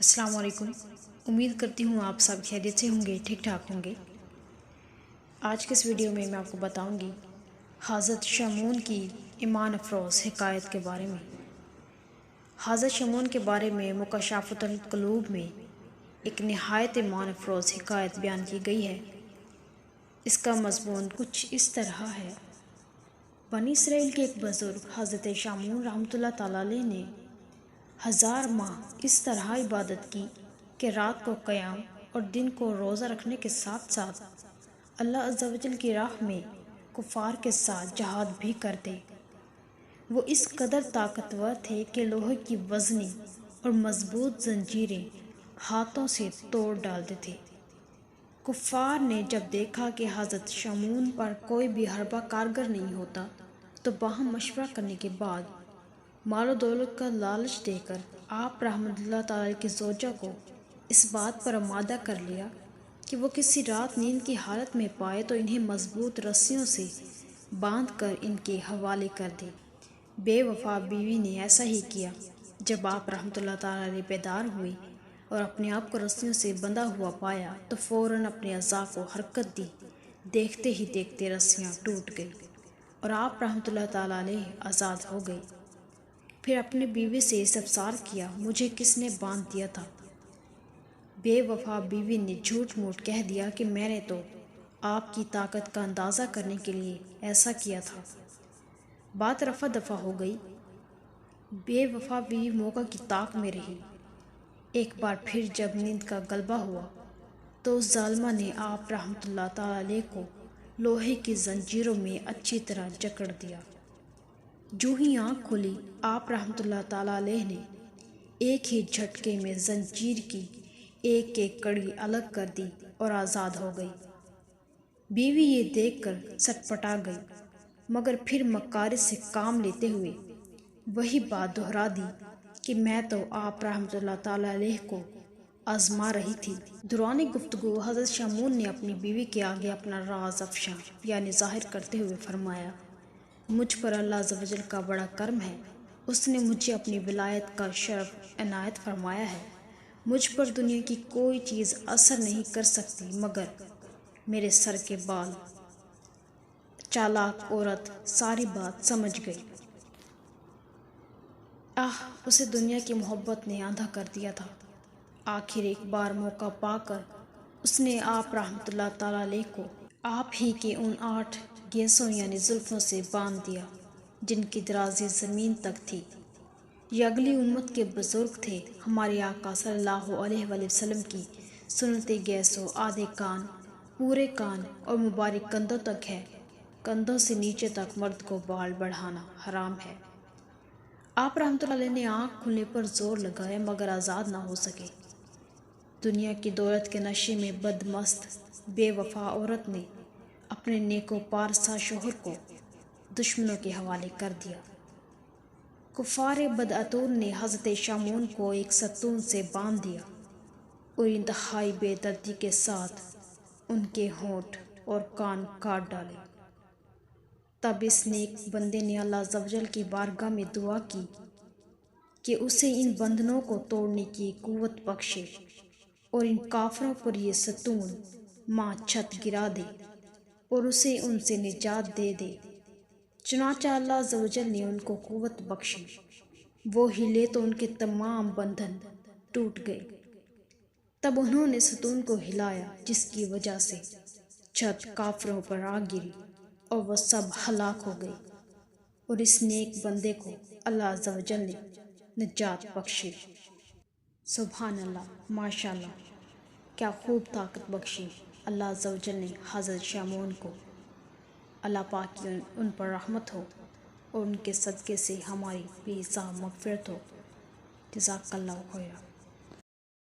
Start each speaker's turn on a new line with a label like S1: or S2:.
S1: السلام علیکم۔ امید کرتی ہوں آپ سب خیریت سے ہوں گے، ٹھیک ٹھاک ہوں گے۔ آج کے اس ویڈیو میں آپ کو بتاؤں گی حضرت شمعون کی ایمان افروز حکایت کے بارے میں۔ حضرت شمعون کے بارے میں مکاشفۃ القلوب میں ایک نہایت ایمان افروز حکایت بیان کی گئی ہے۔ اس کا مضمون کچھ اس طرح ہے۔ بنی اسرائیل کے ایک بزرگ حضرت شمعون رحمۃ اللہ تعالیٰ علیہ نے 1000 ماہ اس طرح عبادت کی کہ رات کو قیام اور دن کو روزہ رکھنے کے ساتھ ساتھ اللہ عز و جل کی راہ میں کفار کے ساتھ جہاد بھی کرتے۔ وہ اس قدر طاقتور تھے کہ لوہے کی وزنی اور مضبوط زنجیریں ہاتھوں سے توڑ ڈالتے تھے۔ کفار نے جب دیکھا کہ حضرت شمعون پر کوئی بھی حربہ کارگر نہیں ہوتا تو باہم مشورہ کرنے کے بعد مال و دولت کا لالچ دے کر آپ رحمۃ اللہ تعالی کی زوجہ کو اس بات پر آمادہ کر لیا کہ وہ کسی رات نیند کی حالت میں پائے تو انہیں مضبوط رسیوں سے باندھ کر ان کے حوالے کر دے۔ بے وفا بیوی نے ایسا ہی کیا۔ جب آپ رحمۃ اللہ تعالی علیہ بیدار ہوئے اور اپنے آپ کو رسیوں سے بندھا ہوا پایا تو فوراً اپنے اعضاء کو حرکت دی۔ دیکھتے ہی دیکھتے رسیاں ٹوٹ گئی اور آپ رحمۃ اللہ تعالی علیہ آزاد ہو گئے۔ پھر اپنے بیوی سے استفسار کیا، مجھے کس نے باندھ دیا تھا؟ بے وفا بیوی نے جھوٹ موٹ کہہ دیا کہ میں نے تو آپ کی طاقت کا اندازہ کرنے کے لیے ایسا کیا تھا۔ بات رفع دفع ہو گئی۔ بے وفا بیوی موقع کی طاق میں رہی۔ ایک بار پھر جب نیند کا غلبہ ہوا تو اس ظالمہ نے آپ رحمۃ اللہ تعالی علیہ کو لوہے کی زنجیروں میں اچھی طرح جکڑ دیا۔ جو ہی آنکھ کھلی آپ رحمۃ اللہ تعالی علیہ نے ایک ہی جھٹکے میں زنجیر کی ایک ایک کڑی الگ کر دی اور آزاد ہو گئی۔ بیوی یہ دیکھ کر سٹپٹا گئی مگر پھر مکارث سے کام لیتے ہوئے وہی بات دہرا دی کہ میں تو آپ رحمۃ اللہ تعالی علیہ کو آزما رہی تھی۔ دوران گفتگو حضرت شمعون نے اپنی بیوی کے آگے اپنا راز افشاں یعنی ظاہر کرتے ہوئے فرمایا، مجھ پر اللہ عز و جل کا بڑا کرم ہے۔ اس نے مجھے اپنی ولایت کا شرف عنایت فرمایا ہے۔ مجھ پر دنیا کی کوئی چیز اثر نہیں کر سکتی مگر میرے سر کے بال۔ چالاک عورت ساری بات سمجھ گئی۔ اسے دنیا کی محبت نے آندھا کر دیا تھا۔ آخر ایک بار موقع پا کر اس نے آپ رحمۃ اللہ تعالی علیہ کو آپ ہی کے ان 8 گیسوں یعنی زلفوں سے باندھ دیا جن کی درازی زمین تک تھی۔ یہ اگلی امت کے بزرگ تھے۔ ہمارے آقا صلی اللہ علیہ وآلہ وسلم کی سنت گیسو آدھے کان، پورے کان اور مبارک کندھوں تک ہے۔ کندھوں سے نیچے تک مرد کو بال بڑھانا حرام ہے۔ آپ رحمۃ اللہ علیہ نے آنکھ کھلنے پر زور لگایا مگر آزاد نہ ہو سکے۔ دنیا کی دولت کے نشے میں بدمست بے وفا عورت نے اپنے نیک و پارسا شوہر کو دشمنوں کے حوالے کر دیا۔ کفار بدعتون نے حضرت شمعون کو ایک ستون سے باندھ دیا اور انتہائی بے دردی کے ساتھ ان کے ہونٹ اور کان کاٹ ڈالے۔ تب اس نیک بندے نے اللہ عز و جل کی بارگاہ میں دعا کی کہ اسے ان بندھنوں کو توڑنے کی قوت بخشے اور ان کافروں پر یہ ستون ماں چھت گرا دے اور اسے ان سے نجات دے دے۔ چنانچہ اللہ عز و جل نے ان کو قوت بخشی۔ وہ ہلے تو ان کے تمام بندھن ٹوٹ گئے۔ تب انہوں نے ستون کو ہلایا جس کی وجہ سے چھت کافروں پر آ گری اور وہ سب ہلاک ہو گئے اور اس نیک بندے کو اللہ عز و جل نے نجات بخشی۔ سبحان اللہ، ماشاء اللہ، کیا خوب طاقت بخشی اللہ عز و جل نے حضرت شمعون کو۔ اللہ پاک کی ان پر رحمت ہو اور ان کے صدقے سے ہماری بے حساب مغفرت ہو۔ جزاک اللہ خیرا۔